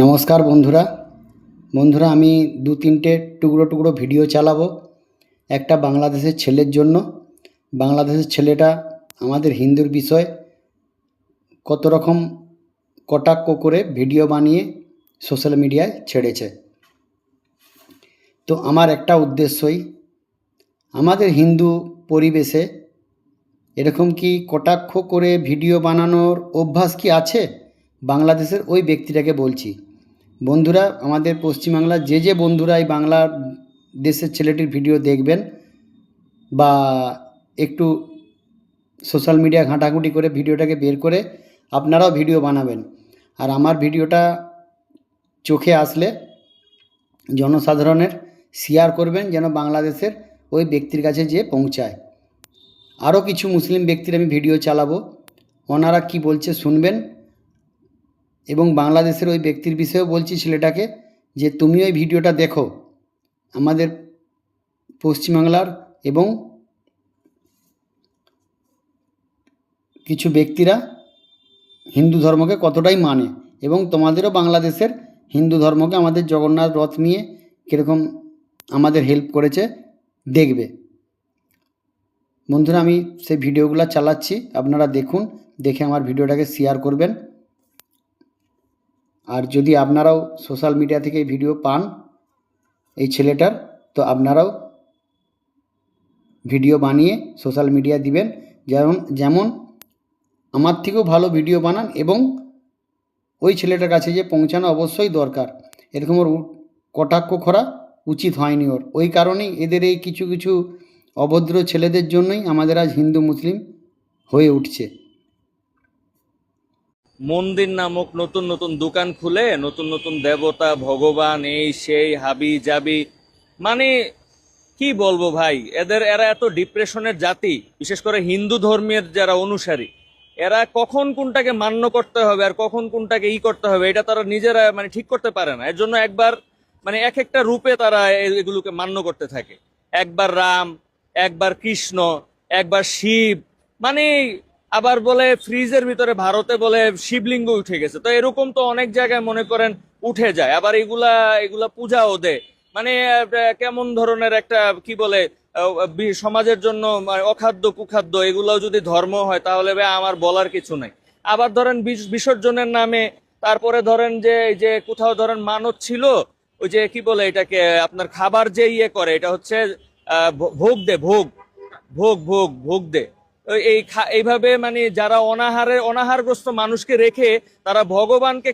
নমস্কার বন্ধুরা। আমি দু তিনটে টুকরো টুকরো ভিডিও চালাবো। একটা বাংলাদেশের ছেলের জন্য। বাংলাদেশের ছেলেটা আমাদের হিন্দুর বিষয়ে কত রকম কটাক্ষ করে ভিডিও বানিয়ে সোশ্যাল মিডিয়ায় ছেড়েছে। তো আমার একটা উদ্দেশ্যই, আমাদের হিন্দু পরিবেশে এরকম কি কটাক্ষ করে ভিডিও বানানোর অভ্যাস কি আছে? বাংলাদেশের ওই ব্যক্তিটাকে বলছি। বন্ধুরা, আমাদের পশ্চিমবাংলার যে বন্ধুরা এই বাংলা দেশের ছেলেটির ভিডিও দেখবেন বা একটু সোশ্যাল মিডিয়া ঘাঁটাঘুঁটি করে ভিডিওটাকে বের করে আপনারাও ভিডিও বানাবেন। আর আমার ভিডিওটা চোখে আসলে জনসাধারণের শেয়ার করবেন, যেন বাংলাদেশের ওই ব্যক্তির কাছে যেয়ে পৌঁছায়। আরও কিছু মুসলিম ব্যক্তির আমি ভিডিও চালাবো, ওনারা কি বলছে শুনবেন। এবং বাংলাদেশের ওই ব্যক্তির বিষয়েও বলছি ছেলেটাকে, যে তুমি ওই ভিডিওটা দেখো। আমাদের পশ্চিমবাংলার এবং কিছু ব্যক্তিরা হিন্দু ধর্মকে কতটাই মানে, এবং তোমাদেরও বাংলাদেশের হিন্দু ধর্মকে আমাদের জগন্নাথ রথ নিয়ে কীরকম আমাদের হেল্প করেছে দেখবে। বন্ধুরা, আমি সেই ভিডিওগুলো চালাচ্ছি, আপনারা দেখুন, দেখে আমার ভিডিওটাকে শেয়ার করবেন। আর যদি আপনারাও সোশ্যাল মিডিয়া থেকে এই ভিডিও পান এই ছেলেটার, তো আপনারাও ভিডিও বানিয়ে সোশ্যাল মিডিয়া দিবেন। যেমন আমার থেকেও ভালো ভিডিও বানান, এবং ওই ছেলেটার কাছে যে পৌঁছানো অবশ্যই দরকার। এরকম ওর কটাক্ষ করা উচিত হয়নি ওর। ওই কারণেই এদের এই কিছু কিছু অভদ্র ছেলেদের জন্যই আমাদের আজ হিন্দু মুসলিম হয়ে উঠছে। মন্দির নামক নতুন নতুন দোকান খুলে নতুন নতুন দেবতা ভগবান এই সেই হাবি জাবি, মানে কি বলবো ভাই, এরা এত ডিপ্রেশনের জাতি। বিশেষ করে হিন্দু ধর্মের যারা অনুসারী, এরা কখন কোনটাকে মান্য করতে হবে আর কখন কোনটাকে করতে হবে এটা তারা নিজেরা মানে ঠিক করতে পারে না। এর জন্য একবার মানে এক একটা রূপে তারা এগুলোকে মান্য করতে থাকে। একবার রাম, একবার কৃষ্ণ, একবার শিব, মানে আবার বলে ফ্রিজের ভিতরে ভারতে বলে শিবলিঙ্গ উঠে গেছে। তো এরকম তো অনেক জায়গায় মনে করেন উঠে যায়। আবার এগুলা এগুলা পূজাও দেয়। মানে কেমন ধরনের একটা কি বলে সমাজের জন্য অখাদ্য কুখাদ্য, এগুলাও যদি ধর্ম হয় তাহলে আমার বলার কিছু নাই। আবার ধরেন বিসর্জনের নামে, তারপরে ধরেন যে যে কোথাও ধরেন মানত ছিল, ওই যে কি বলে এটাকে আপনার খাবার যে করে, এটা হচ্ছে ভোগ দে, ভোগ ভোগ ভোগ ভোগ দে। এইভাবে মানে যারা অনাহারগ্রস্ত মানুষকে রেখে তারা ভগবানকে